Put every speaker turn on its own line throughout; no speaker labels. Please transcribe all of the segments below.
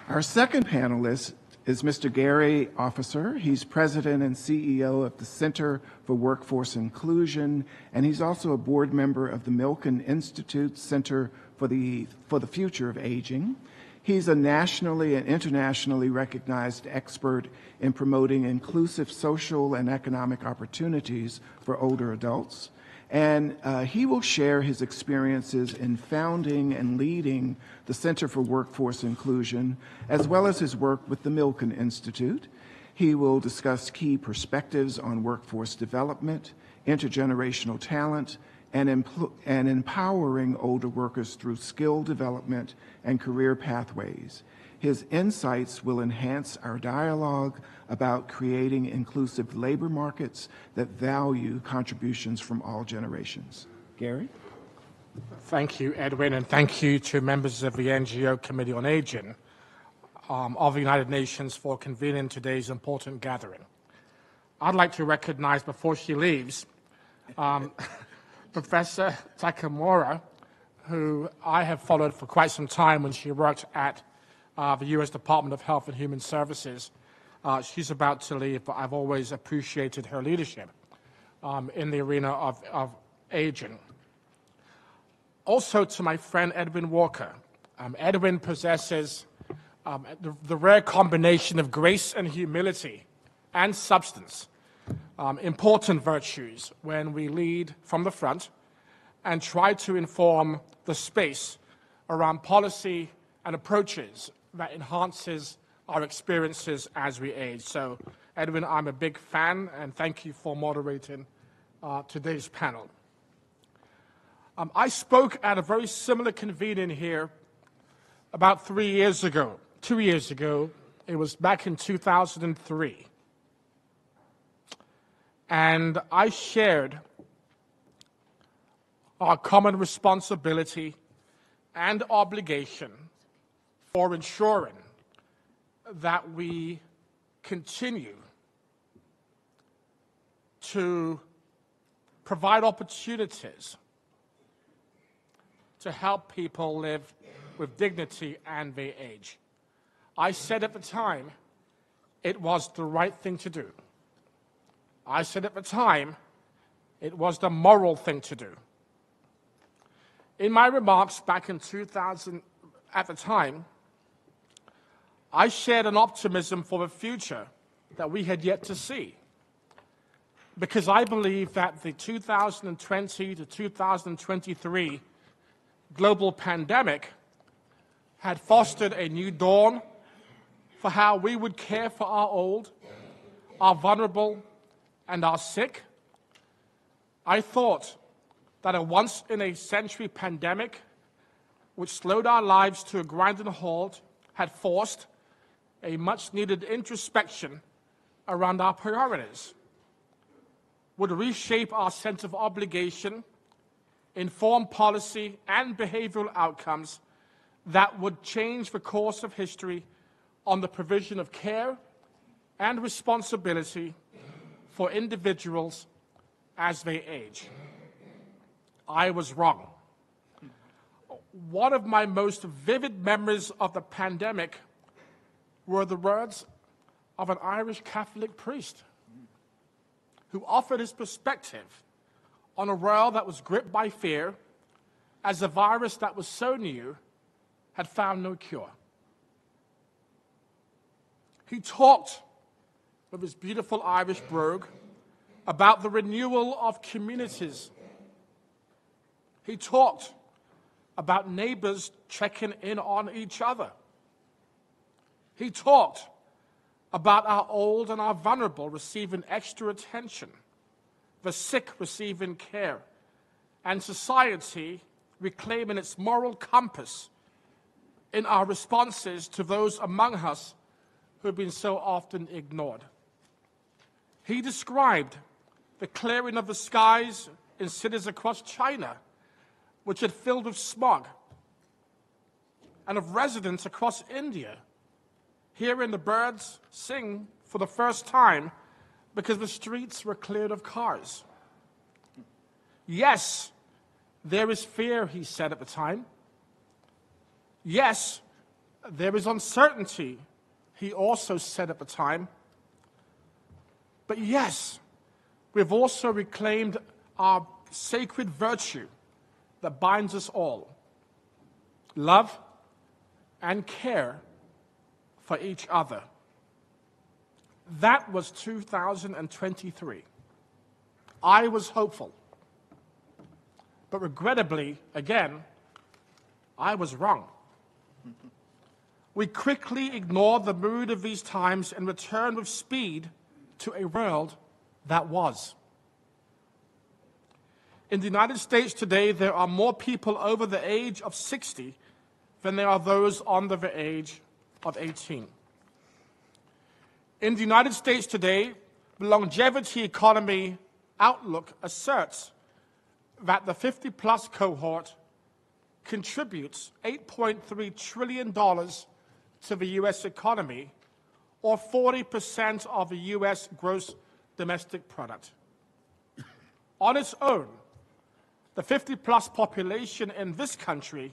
Our second panelist is Mr. Gary Officer. He's president and CEO of the Center for Workforce Inclusion, and he's also a board member of the Milken Institute Center for the Future of Aging. He's a nationally and internationally recognized expert in promoting inclusive social and economic opportunities for older adults. And he will share his experiences in founding and leading the Center for Workforce Inclusion, as well as his work with the Milken Institute. He will discuss key perspectives on workforce development, intergenerational talent, and empowering older workers through skill development and career pathways. His insights will enhance our dialogue about creating inclusive labor markets that value contributions from all generations. Gary?
Thank you, Edwin, and thank you to members of the NGO Committee on Aging of the United Nations for convening today's important gathering. I'd like to recognize, before she leaves, Professor Takamura, who I have followed for quite some time when she worked at the U.S. Department of Health and Human Services. She's about to leave, but I've always appreciated her leadership in the arena of aging. Also to my friend Edwin Walker. Edwin possesses the rare combination of grace and humility and substance, important virtues when we lead from the front and try to inform the space around policy and approaches that enhances our experiences as we age. So, Edwin, I'm a big fan, and thank you for moderating today's panel. I spoke at a very similar convening here about 2 years ago. It was back in 2003. And I shared our common responsibility and obligation for ensuring that we continue to provide opportunities to help people live with dignity and their age. I said at the time it was the right thing to do. I said at the time it was the moral thing to do. In my remarks back in 2000, at the time, I shared an optimism for the future that we had yet to see, because I believe that the 2020 to 2023 global pandemic had fostered a new dawn for how we would care for our old, our vulnerable, and our sick. I thought that a once-in-a-century pandemic, which slowed our lives to a grinding halt, had forced a much-needed introspection around our priorities, would reshape our sense of obligation, inform policy and behavioral outcomes that would change the course of history on the provision of care and responsibility for individuals as they age. I was wrong. One of my most vivid memories of the pandemic were the words of an Irish Catholic priest who offered his perspective on a world that was gripped by fear as a virus that was so new had found no cure. He talked with his beautiful Irish brogue about the renewal of communities. He talked about neighbors checking in on each other. He talked about our old and our vulnerable receiving extra attention, the sick receiving care, and society reclaiming its moral compass in our responses to those among us who have been so often ignored. He described the clearing of the skies in cities across China, which had filled with smog, and of residents across India hearing the birds sing for the first time because the streets were cleared of cars. Yes, there is fear, he said at the time. Yes, there is uncertainty, he also said at the time. But yes, we've also reclaimed our sacred virtue that binds us all: love and care for each other. That was 2023. I was hopeful. But regrettably, again, I was wrong. We quickly ignored the mood of these times and returned with speed to a world that was. In the United States today, there are more people over the age of 60 than there are those under the age of 18. In the United States today, the Longevity Economy Outlook asserts that the 50-plus cohort contributes $8.3 trillion to the U.S. economy, or 40% of the U.S. gross domestic product. On its own, the 50-plus population in this country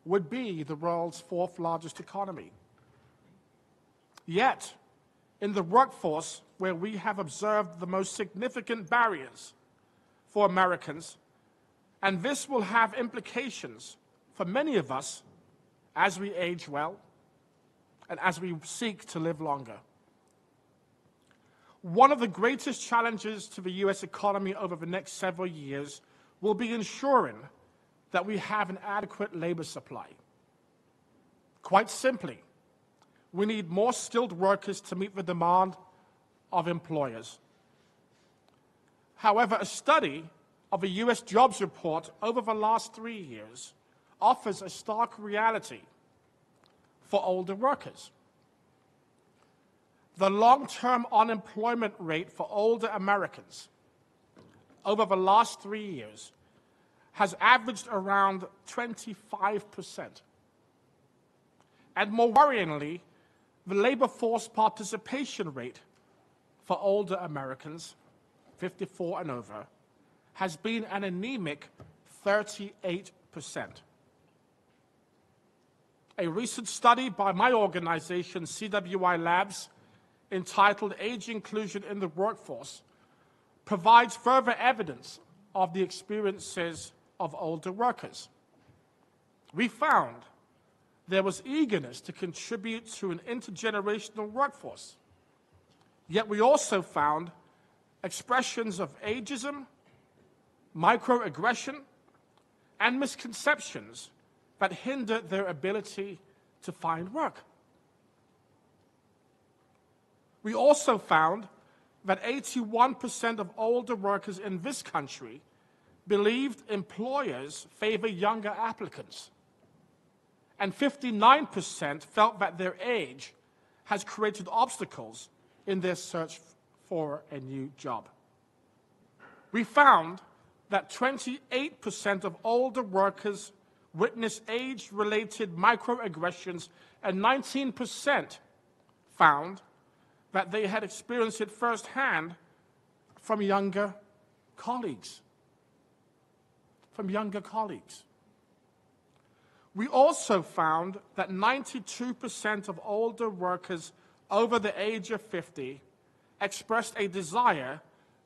would be the world's fourth largest economy. Yet, in the workforce where we have observed the most significant barriers for Americans, and this will have implications for many of us as we age well and as we seek to live longer. One of the greatest challenges to the U.S. economy over the next several years will be ensuring that we have an adequate labor supply. Quite simply, we need more skilled workers to meet the demand of employers. However, a study of the U.S. jobs report over the last 3 years offers a stark reality for older workers. The long-term unemployment rate for older Americans over the last 3 years has averaged around 25%. And more worryingly, the labor force participation rate for older Americans, 54 and over, has been an anemic 38%. A recent study by my organization, CWI Labs, entitled Age Inclusion in the Workforce, provides further evidence of the experiences of older workers. We found there was eagerness to contribute to an intergenerational workforce. Yet we also found expressions of ageism, microaggression, and misconceptions that hinder their ability to find work. We also found that 81% of older workers in this country believed employers favor younger applicants, and 59% felt that their age has created obstacles in their search for a new job. We found that 28% of older workers witnessed age-related microaggressions, and 19% found that they had experienced it firsthand from younger colleagues. We also found that 92% of older workers over the age of 50 expressed a desire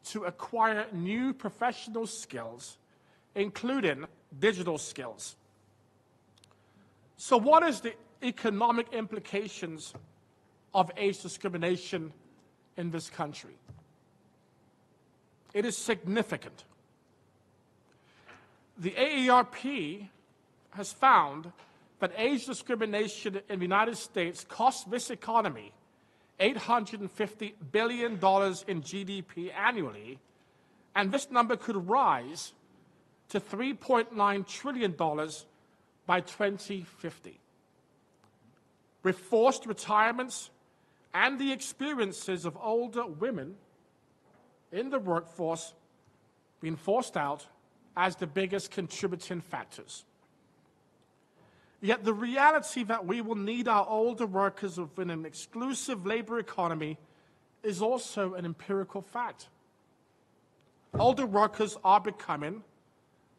to acquire new professional skills, including digital skills. So what is the economic implications of age discrimination in this country? It is significant. The AARP has found that age discrimination in the United States costs this economy $850 billion in GDP annually, and this number could rise to $3.9 trillion by 2050. With forced retirements and the experiences of older women in the workforce being forced out as the biggest contributing factors. Yet the reality that we will need our older workers within an exclusive labor economy is also an empirical fact. Older workers are becoming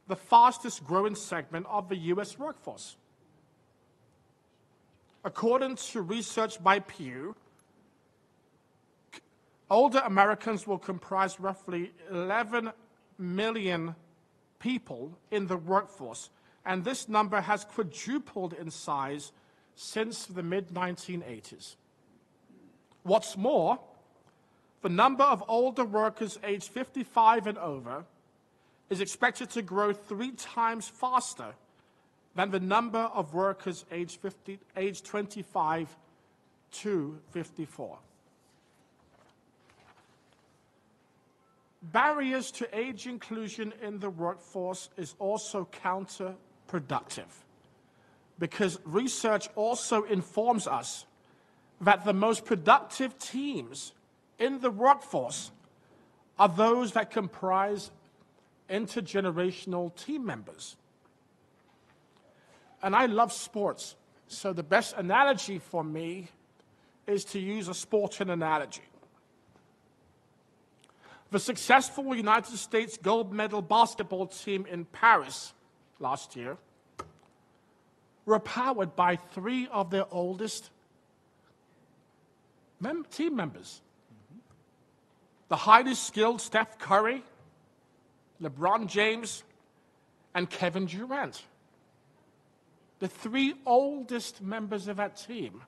the fastest growing segment of the U.S. workforce. according to research by Pew, older Americans will comprise roughly 11 million people in the workforce, and this number has quadrupled in size since the mid-1980s. What's more, the number of older workers aged 55 and over is expected to grow 3 times faster than the number of workers aged 25 to 54. Barriers to age inclusion in the workforce is also counterproductive, because research also informs us that the most productive teams in the workforce are those that comprise intergenerational team members. And I love sports, so the best analogy for me is to use a sporting analogy. The successful United States gold medal basketball team in Paris last year were powered by 3 of their oldest team members. The highly skilled Steph Curry, LeBron James, and Kevin Durant. The 3 oldest members of that team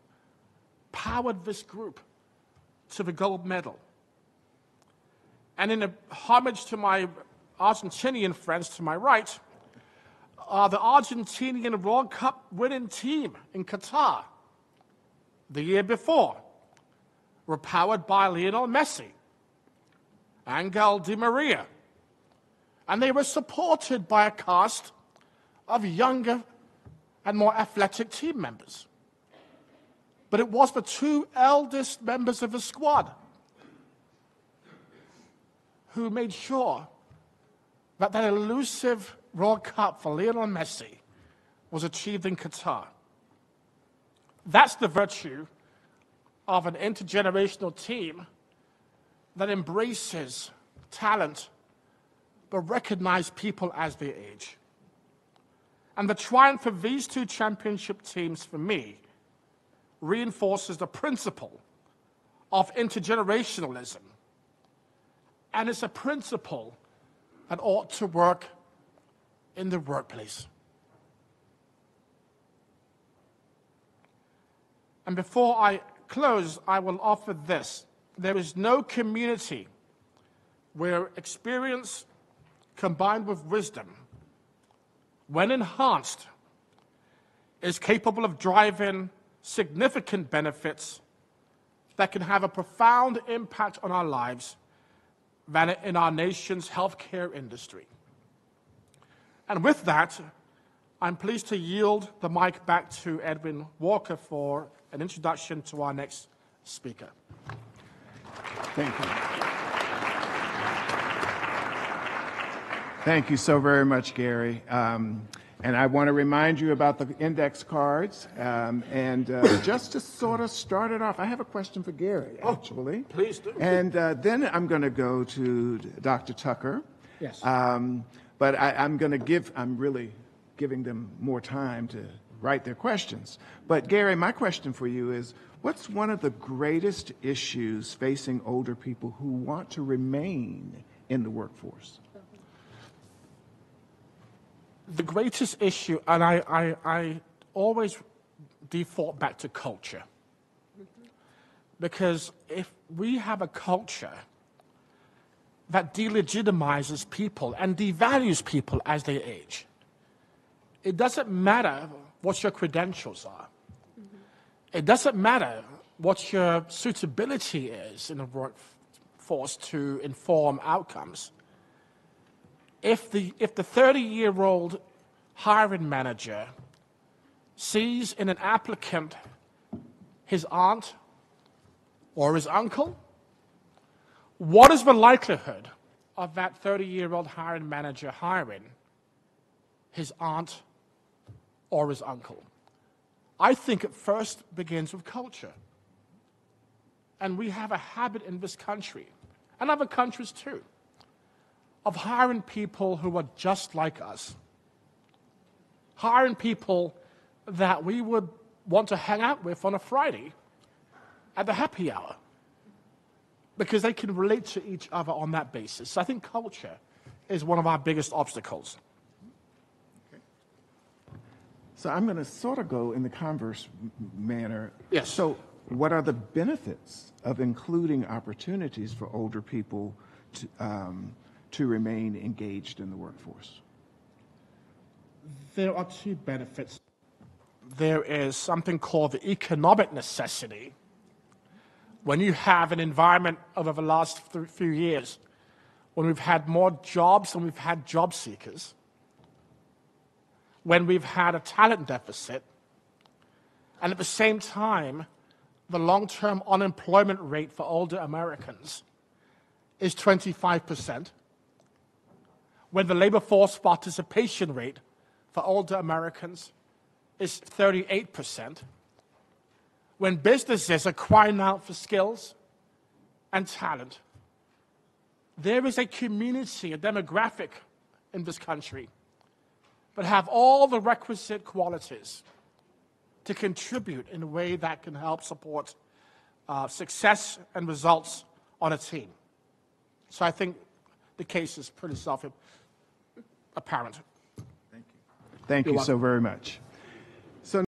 powered this group to the gold medal. And in a homage to my Argentinian friends to my right, the Argentinian World Cup winning team in Qatar the year before were powered by Lionel Messi, Angel Di Maria, and they were supported by a cast of younger and more athletic team members. But it was the 2 eldest members of the squad who made sure that elusive World Cup for Lionel Messi was achieved in Qatar. That's the virtue of an intergenerational team that embraces talent but recognizes people as they age. And the triumph of these 2 championship teams, for me, reinforces the principle of intergenerationalism. And it's a principle that ought to work in the workplace. And before I close, I will offer this. There is no community where experience combined with wisdom, when enhanced, is capable of driving significant benefits that can have a profound impact on our lives than in our nation's healthcare industry. And with that, I'm pleased to yield the mic back to Edwin Walker for an introduction to our next speaker.
Thank you. Thank you so very much, Gary. And I want to remind you about the index cards. Just to sort of start it off, I have a question for Gary, actually.
Please do.
And then I'm going to go to Dr. Tucker.
Yes.
But I'm really giving them more time to write their questions. But Gary, my question for you is, what's one of the greatest issues facing older people who want to remain in the workforce?
The greatest issue, and I always default back to culture. Because if we have a culture that delegitimizes people and devalues people as they age, it doesn't matter what your credentials are. It doesn't matter what your suitability is in the workforce to inform outcomes. If the 30-year-old hiring manager sees in an applicant his aunt or his uncle, what is the likelihood of that 30-year-old hiring manager hiring his aunt or his uncle? I think it first begins with culture. And we have a habit in this country, and other countries too, of hiring people who are just like us. Hiring people that we would want to hang out with on a Friday at the happy hour, because they can relate to each other on that basis. So I think culture is one of our biggest obstacles.
So I'm going to sort of go in the converse manner.
Yes.
So what are the benefits of including opportunities for older people to remain engaged in the workforce?
There are two benefits. There is something called the economic necessity. When you have an environment over the last few years, when we've had more jobs than we've had job seekers, when we've had a talent deficit, and at the same time, the long-term unemployment rate for older Americans is 25%, when the labor force participation rate for older Americans is 38%, when businesses are crying out for skills and talent, there is a community, a demographic in this country that have all the requisite qualities to contribute in a way that can help support success and results on a team. So I think the case is pretty self-apparent.
Thank you so very much.